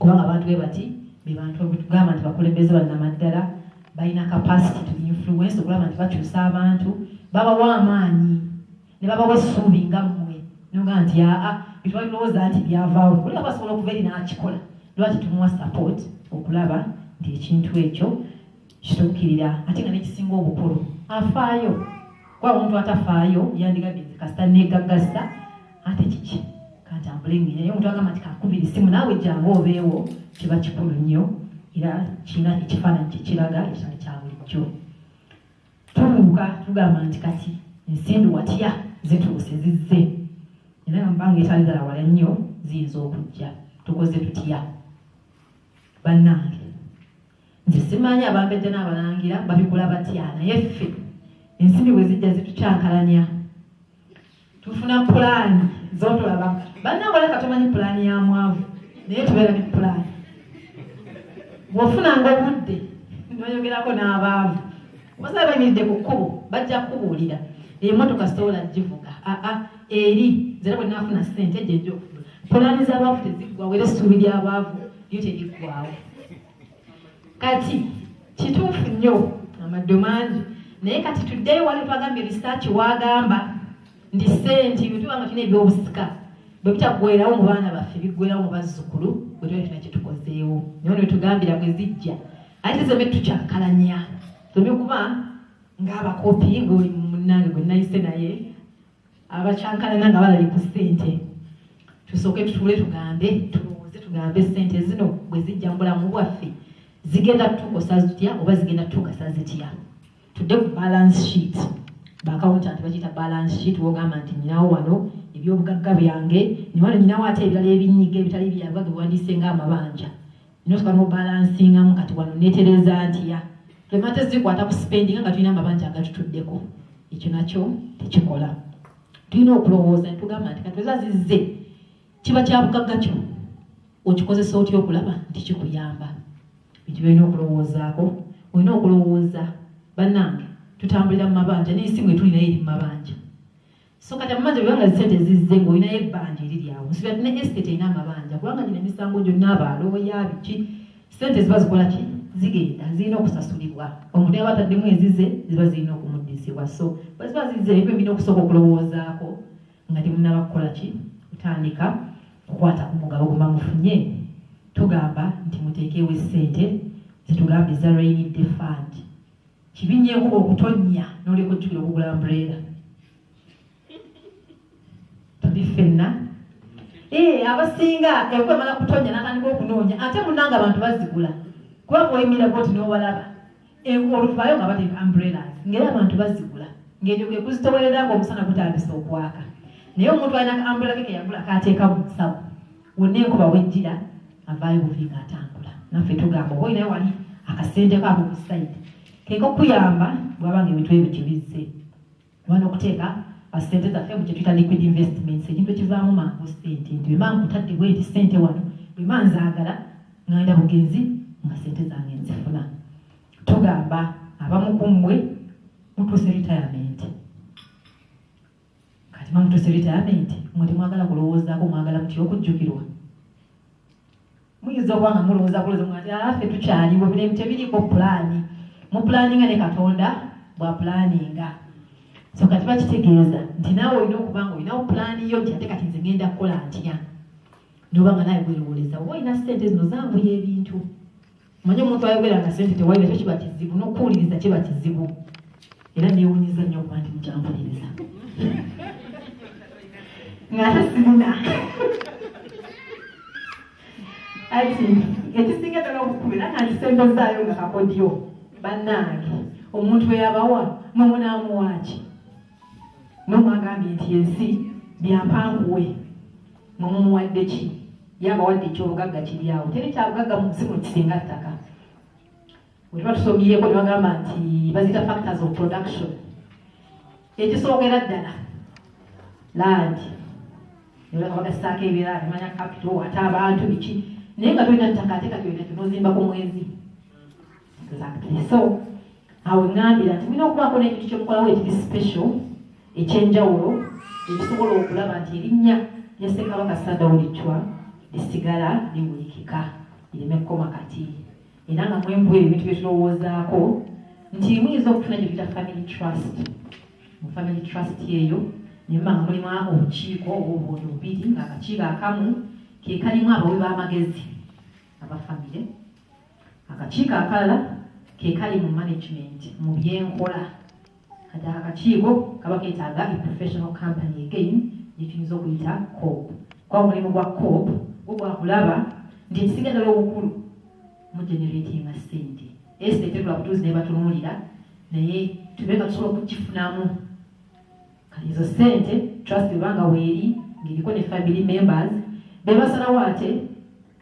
kubanga abantu bwe bati be bantu tugamba nti bakulembeze bannamaddala balina capacity to influence okulaba nti bakyusa abantu babawa amaanyi ne babawa essuubi nga mmwe noga nti bitwalirowooza nti byavaawo kulaba basobola okuva eri n'akikola lwaki tumuwa support okulaba nti ekintu ekyo kituukirira ate nga nekisinga obukulu afaayo kuba omuntu atafaayo yandigadde kasita negagasa ate kiki kantambulingi naye omuntu agamba nti kakubira essimu naawe jangu obeewo kiba kikulu nnyo era kirina ekifaananyi kyekiraga ekitali kya bulijjo tuluuka tugamba nti kati ensimbi watya zituuse zizze era nga mubanga etali ddala wala nnyo ziyinza okujja tukoze tutya bannange nze simanyi abambejja n'abalangira babikola batya naye ffe ensimbi bwe zijja zitukyankalanya tufuna pulaani z'otulaba bannange oleka tomanyi pulaani ya mwavu naye tubeera ne pulaani bw'ofunanga obudde noyogerako n'abaavu basaba bayimiridde ku kkubo bajja kukubuulira emmotoka sitowola givuga eri zera bwe naafuna ssente gyenjo pulaani z'abaavu teziggwawo era essuubi ly'abaavu lyo teriggwawo kati kituufu nnyo amaddo mangi naye kati tuddeyo wali twagambye research wagamba ndi ssente bwetubanga tulina ebyobusika bwe bitaggwerawo mu baana baffe biggwerawo mu bazzukulu bwe tuba tuna kitukozeewo naye ne tugambira bwe zijja ate zombe tukyankalanya zombe kuba ng'abakopi ng'oli munnange gwe nayise naye abakyankalana nga balali ku ssente tusooke tutule tugambe tulowooze tugambe ssente zino bwe zijja mu bulamu bwaffe zigenda tukosa zitya oba zigenda tukasa zitya tudde ku balance sheet baaccountant bakiyita balance sheet wogamba nti nyinawo wano ebyobugagga byange niwano nyinawo ate ebirala ebinyiga ebitali byabugagga biwandiise ng'amabanja notuka nobalansingamu kati wano netereza ntya twemate zikwata ku spending nga tulina amabanja agatutuddeko ekyo nakyo tekikola tulina okulowooza netugamba nti katweza zizze kiba kyabugagga kyo okikozesa otya okulaba nti kikuyamba bintu byolina okulowoozaako olina okulowooza bannange tutambulira mu mabanja n'ensimu etulina eri mu mabanja so kati amabanja bwebanga zisente zizze ng'olinayo ebbanja eriryawo nsibira tina estate erina amabanja kubanga gina emisango gyonna abaalooya biki sente ziba zikola ki zigenda zirina okusasulibwa omuntu yaba ataddemu ezize ziba zirina okumuddizibwa so bwe ziba zizze ebyo birina okusooka okulowoozaako nga temunaba kukola ki kutandika kukwata ku mugabo gwe mufunye tugamba nti muteekewo essente zetugamba eza rainy day fund kibinyeekuba okutonnya n'oleka ojjukira okugula umbrella tuli ffenna abasinga ekwemala kutonnya n'atandika okunoonya ate munnanga abantu bazigula kuba bw'oyimira bwoti n'obalaba oluvaayo nga bate umbrellas ngeri abantu bazigula ng'ekyo kwe kuzitowererako omusana gutandisa okwaka naye omuntu alina umbrella ke yagula kaateeka mu nsawo wonna enkuba wejjira avaayo buvi ng'atambula naffe tugamba oba olinayo wali akasente kaako ku side keeka okuyamba bwabanga ebintu ebyo kibizze wana okuteeka sente zaffe mu kyetuyita liquid investments ekintu ekivaamu mangu sente nti bwema nkutadde bwenti sente wano bwema nzaagala ngenda bugenzi nga sente zange nzifuna tugamba abamu ku mmwe mutuuse retirement kati mutuuse retirement mwe temwagala kulowoozaako mwagala mutya okujjukirwa muyinza okuba nga mulowooza kulowooza nga ffe tukyaliwo biremu tebiriko pulaani mupulaninga ne katonda bwapulaninga so kati bakitegeeza nti naawe olina okuba nga olinawo pulaani yo nti ate kati nze ngenda kukola ntya noba nga nawe bwerowooleza oba olina sente zino zanguya ebintu manye omuntu ayogera nga sente tewalira kyo kiba kizibu n'okuwuliriza kiba kizibu era neewunyiza nnyo okuba nti mukyanvuliriza ng'ate sirina ati ekisinga ddala obukubira nga ntisembezaayo nga kakodyo bannange omuntu eyabawa mwe munaamuwaaki nomwagambye nti ensi byampanguwe mwe mumuwadde ki yabawadde ekyobugagga kiryawo teri kyabugagga mu nsi muno kisinga ttaka bwe tuba tusomyeko ne bagamba nti bazita factors of production ekisookera ddala land nolaka bagasaako ebirala nemanya capital ate abantu biki naye nga tolina ttaka ate kati olina tonozimbaku mwezi exactly so awo ngambira nti mulina okubaako n'ekintu kyomukolawo ekiri special ekyenjawulo ekisobola okulaba nti erinnya lya Ssekabaka Sir Daudi Chwa lisigala liwulikika ireme kkoma kati era nga mwembwera ebintu bye tulowoozaako nti muyinza okufuna gye tuyita family trust. Mu family trust eyo nimba nga mulimu obukiiko obubuuti bubiri ng'akakiiko akamu ke kalimu abawi b'amagezi abafamile, akakiiko akalala ke kali mu management mu byenkola. Kati akakiiko kaba keetaaga professional company again gye tuyinza okuyita COP. Kwa mulimu gwa COP gwo gwakulaba nti ekisigadala obukulu mu generatinga ssente. Estate etula butuuzi ne batunuulira naye tube nga tusobola okugifunamu. Kati ezo ssente trust ebanga weeri ng'eriko ne family members be basalawo ate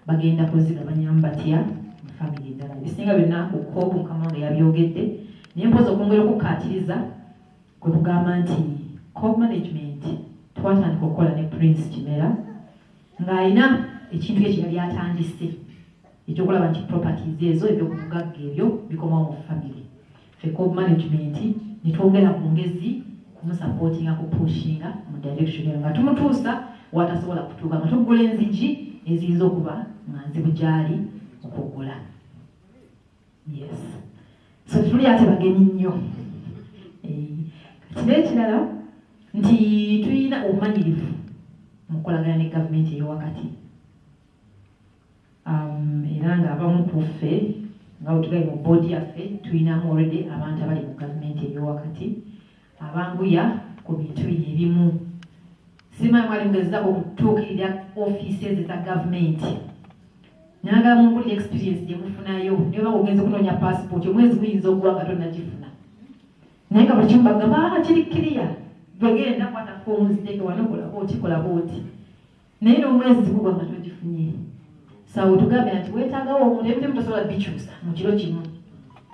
bagenda kuzigabanyamu batya mu family endala. Ebisinga byonna ku COP Mukama wange yabyogedde naye mpoza okwongera okukaatiriza kwe kugamba nti COP management twatandika okukola ne Prince Kimera ng'alina ekintu ekyo yali atandise ekyokulaba nti properties ezo ebyokubugagga ebyo bikomawo mu family. Ffe COP management ne twongera ku ngezi kumusapootinga kupushinga mu direction eyo nga tumutuusa watasobola kutuuka nga tugula enzigi eziyinza okuba nga nzibu gyali okugula. Yes, so tuli ate bagenyi nnyo. Kati n'ekirala nti tulina obumanyirivu mu kukolagana ne gavumenti ey'owakati. Era ng'abamu ku ffe nga bwe mu boodi yaffe tulinamu already abantu abali mu gavumenti ey'owakati abanguya ku bintu bino ebimu. Simanyi mwali mugezaako okutuukirira offices eza gavumenti naagala mumpulira experience gye mufunayo niba ogenze okunoonya passport omwezi guyinza okuba nga tonnagifuna naye nga buli kimu bagamba kiri kiriya begenda kwata foomu ziteeke wano kola booti naye n'omwezi gugwa nga togifunye. Sawo tugambe nti weetaagawo omuntu ebintu tosobola bikyusa mu kiro kimu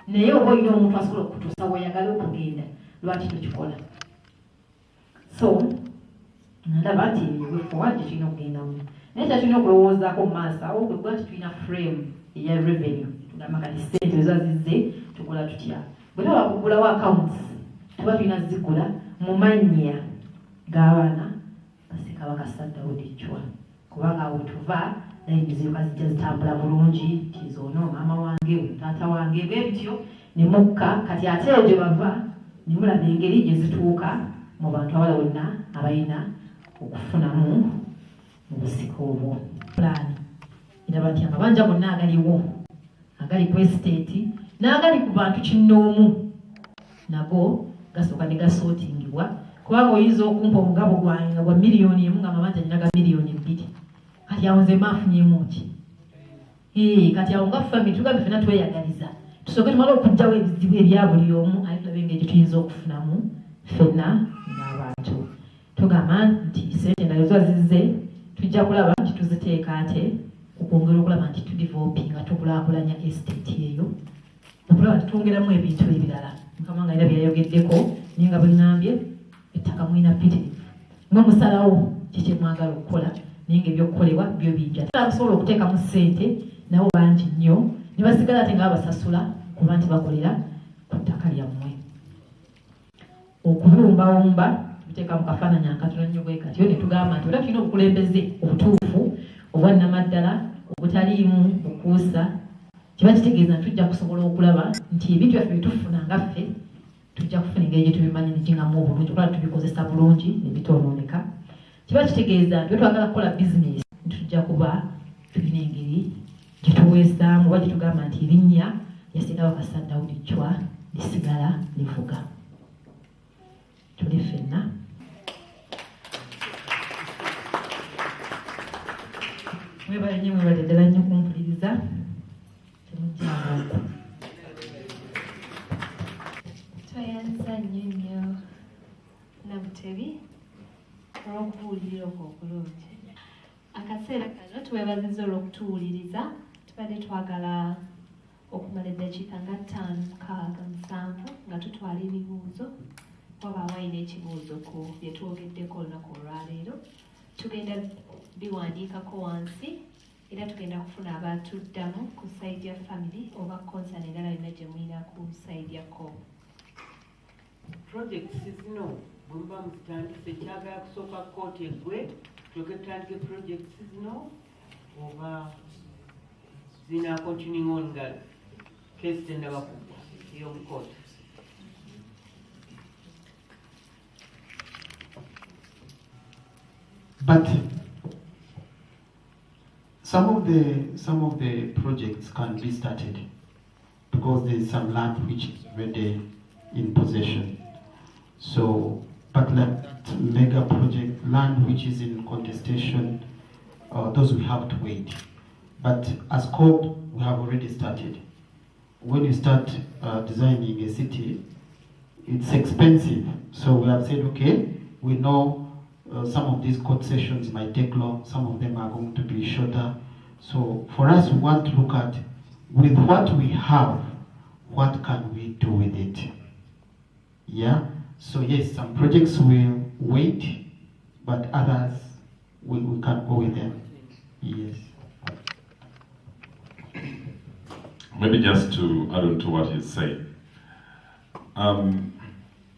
naye oba olina omuntu asobola okutuusa weeyagala okugenda lwaki tokikola. So ndaba nti wefuwa gye tulina okugendamu naye kyatulina okulowoozaako mu maaso awo kwegwa nti tulina frame eya revenue tugamba kati ssente ezo zizze tukola tutya. Bwe tuba bakugulawo accounts tuba tulina zigula mu mannya g'abaana ba Ssekabaka Sir Daudi Chwa kubanga awo tuva layini ziruka zijja zitambula bulungi nti zoono maama wange taata wange bwebityo ne mukka. Kati ate eyo gye bava ne mulaba engeri gye zituuka mu bantu abala bonna abalina okufunamu mu busika obwo. Pulaani eraba nti amabanja gonna agaliwo agali ku estate n'agali ku bantu kinnoomu nago gasooka ne gasootingibwa kubanga oyinza okumpa omugabo gwange nga gwa miliyoni emu nga amabanja nina ga miliyoni 2. Kati awo nze maafunyemu ki? Kati awo nga family tugambe ffenna tweyagaliza tusooke tumale okuggyawo ebizibu ebya buli omu ate tulabe engeri gye tuyinza okufunamu ffenna n'abantu. Tugamba nti ssente endala ezo zizze tujja kulaba nti tuziteeka ate okwongera okulaba nti tudevelopinga tukulaakulanya estate eyo okulaba nti twongeramu ebintu ebirala. Mukama nga era byayogeddeko naye nga bwengambye ettaka mulina ppitirivu mwe musalawo kiki mwagala okukola naye nga ebyokukolebwa byo bijja. Tasobola okuteekamu ssente nabo bangi nnyo ne basigala ate nga babasasula kuba nti bakolera ku ttaka lyammwe. Okubumbawumba tuteeka mu kafaananyi akatono nnyo bwe katyo ne tugamba nti era tulina obukulembeze obutuufu obwannamaddala obutaliimu bukuusa. Kiba kitegeeza nti tujja kusobola okulaba nti ebintu byaffe bye tufuna nga ffe tujja kufuna engeri gye tubimanyi ne kingamu obulungi okulaba tubikozesa bulungi ne bitoonooneka. Kiba kitegeeza nti bwe twagala kukola bizinesi tujja kuba tulina engeri gye tuweesaamu oba gye tugamba nti erinnya lya Ssekabaka Sir Daudi Chwa lisigala livuga. Tuli ffenna mwebale nnyo mwebale ddala nnyo kumpuliriza temujjangu. Twayanza nnyo Namutebi olw'okubuulirira okwo okulungi. Akaseera kano twebaziza olw'okutuwuliriza. Tubadde twagala okumala eddakiika nga 5-6-7 nga tutwala ebibuuzo waba walina ekibuuzo ku bye twogeddeko olunaku olwaleero. Tugenda biwandiikako wansi era tugenda kufuna abatuddamu ku sayidi ya family oba concern endala yonna gye mulina ku sayidi ya COP. Projects zino bwe muba muzitandise kyagala kusooka kooti eggwe tulyoke tutandike projects zino oba zina continuing on nga case tennaba kuggwa ey'omu court. But some of the projects can be started because there's some land which is already in possession. So, but like that mega project, land which is in contestation, those we have to wait. But as COP, we have already started. When you start designing a city, it's expensive. So we have said, okay, we know some of these court sessions might take long, some of them are going to be shorter. So for us, we want to look at, with what we have, what can we do with it? Yeah? So yes, some projects will wait, but others, we can go with them. Yes. Maybe just to add on to what he's saying.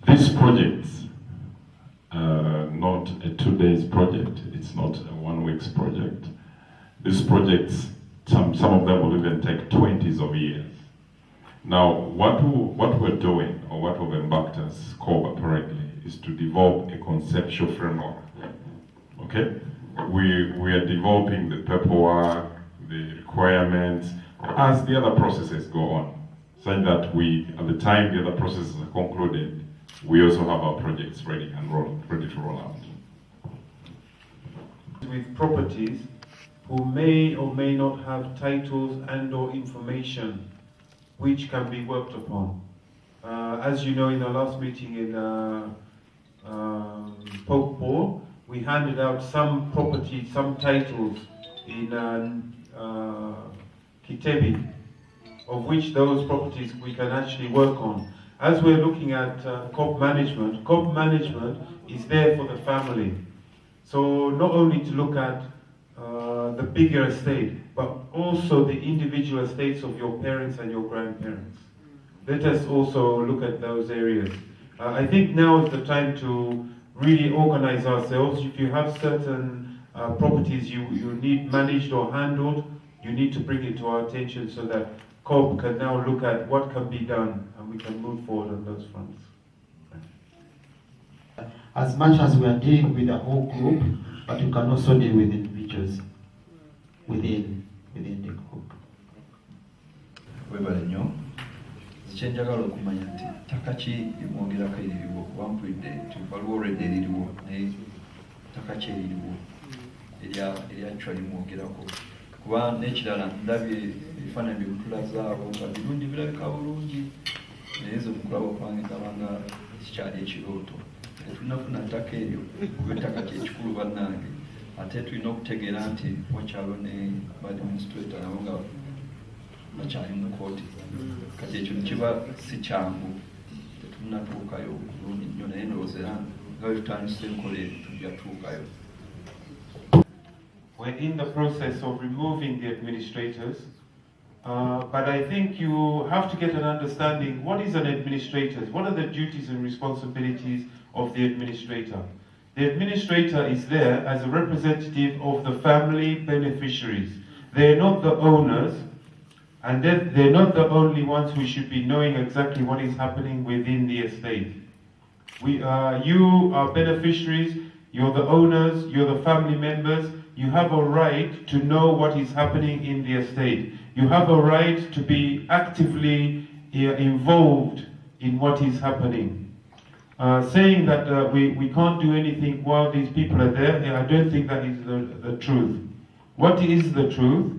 These projects, not a 2 days project, it's not a 1 week's project. These projects, some of them will even take 20s of years. Now, what we're doing, or what we've embarked as COB apparently, is to develop a conceptual framework. Okay? We are developing the paperwork, the requirements, as the other processes go on, so that we, at the time the other processes are concluded, we also have our projects ready to roll out. With properties who may or may not have titles and or information which can be worked upon. As you know, in our last meeting in Pokeball, we handed out some property, some titles in Kitebi, of which those properties we can actually work on. As we're looking at COP management is there for the family. So not only to look at the bigger estate, but also the individual estates of your parents and your grandparents. Let us also look at those areas. I think now is the time to really organize ourselves. If you have certain properties you need managed or handled, you need to bring it to our attention so that COP can now look at what can be done and we can move forward on those fronts. As much as we are dealing with the whole group, but you can also deal with individuals within the group. Webale nnyo kyenjagala okumanya nti ttaka ki limwogerako eririwo wampulidde nti waliwo already eririwo naye ttaka ki eririwo eryacwa limwogerako kuba n'ekirala ndabye ebifaananyi byebutulazaabo nga birungi birabika bulungi naye zo mukulaba okwange kabanga kikyali ekirooto tetunafuna ttaka eryo kuba ettaka kyekikulu bannange ate tulina okutegeera nti wakyalo ne badministrator nabo nga bakyali mu kooti kati ekyo nekiba si kyangu tetunatuukayo bulungi nnyo naye ndowoozera nga bwe tutandise enkola eyo tujja tuukayo. We're in the process of removing the administrators, but I think you have to get an understanding, what is an administrator? What are the duties and responsibilities of the administrator? The administrator is there as a representative of the family beneficiaries. They're not the owners, and they're not the only ones who should be knowing exactly what is happening within the estate. You are beneficiaries, you're the owners, you're the family members. You have a right to know what is happening in the estate. You have a right to be actively involved in what is happening. Saying that we can't do anything while these people are there, I don't think that is the truth. What is the truth?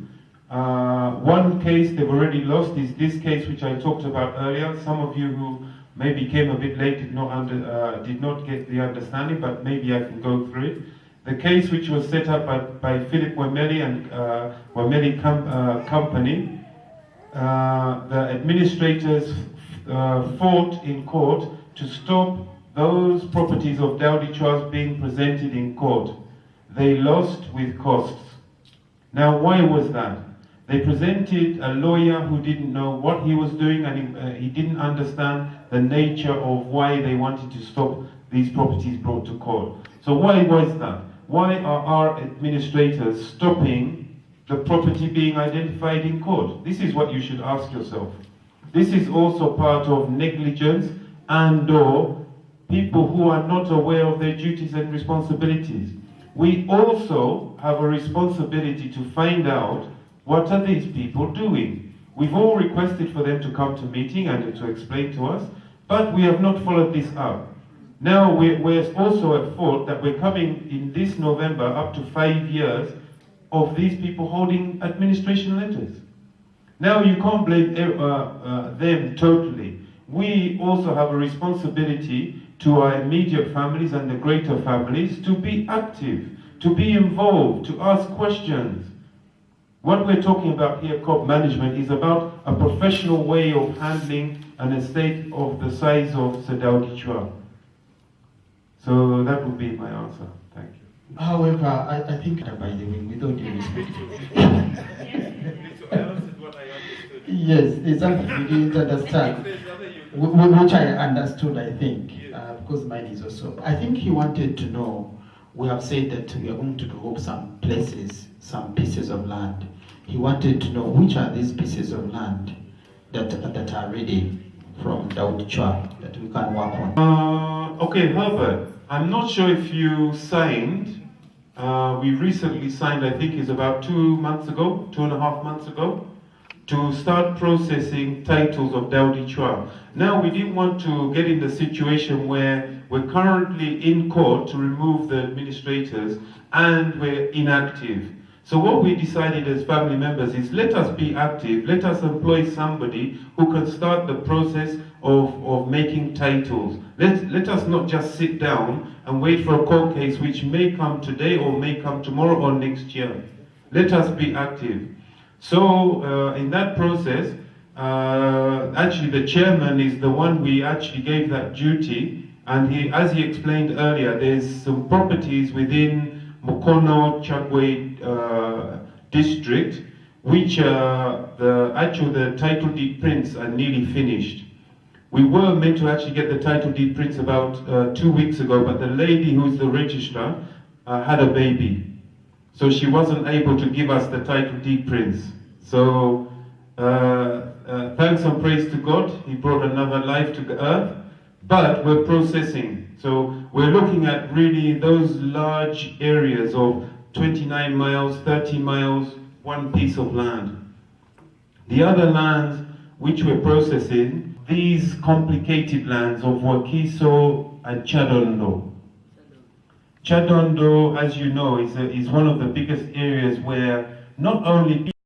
One case they've already lost is this case which I talked about earlier. Some of you who maybe came a bit late did not get the understanding, but maybe I can go through it. The case which was set up by Philip Wemeli and Wemeli Company, the administrators fought in court to stop those properties of Daudi Chwas being presented in court. They lost with costs. Now, why was that? They presented a lawyer who didn't know what he was doing, and he didn't understand the nature of why they wanted to stop these properties brought to court. So why was that? Why are our administrators stopping the property being identified in court? This is what you should ask yourself. This is also part of negligence and/or people who are not aware of their duties and responsibilities. We also have a responsibility to find out what are these people doing. We've all requested for them to come to meeting and to explain to us, but we have not followed this up. Now we're also at fault that we're coming in this November up to 5 years of these people holding administration letters. Now you can't blame them totally. We also have a responsibility to our immediate families and the greater families to be active, to be involved, to ask questions. What we're talking about here, COP management, is about a professional way of handling an estate of the size of Sir Daudi Chwa. So that would be my answer. Thank you. However, I think, by the way, with all due respect. Yes, there's something you didn't understand, which I understood, I think, because mine is also. I think he wanted to know, we have said that we are going to develop some places, some pieces of land. He wanted to know which are these pieces of land that are ready from Daudi Chwa that we can work on. Okay, Herbert, I'm not sure if you signed. We recently signed, I think it's about 2 months ago, 2.5 months ago, to start processing titles of Daudi Chwa. Now, we didn't want to get in the situation where we're currently in court to remove the administrators and we're inactive. So what we decided as family members is let us be active, let us employ somebody who can start the process of making titles. Let us not just sit down and wait for a court case which may come today or may come tomorrow or next year. Let us be active. So in that process, actually the chairman is the one we actually gave that duty, and as he explained earlier, there's some properties within Mukono Chagwe district which the title deed prints are nearly finished. We were meant to actually get the title deed prints about 2 weeks ago, but the lady who's the registrar had a baby. So she wasn't able to give us the title deed prints. So thanks and praise to God, He brought another life to the earth, but we're processing. So we're looking at really those large areas of 29 miles, 30 miles, one piece of land. The other lands which we're processing, these complicated lands of Wakiso and Chadondo. Chadondo, as you know, is one of the biggest areas where not only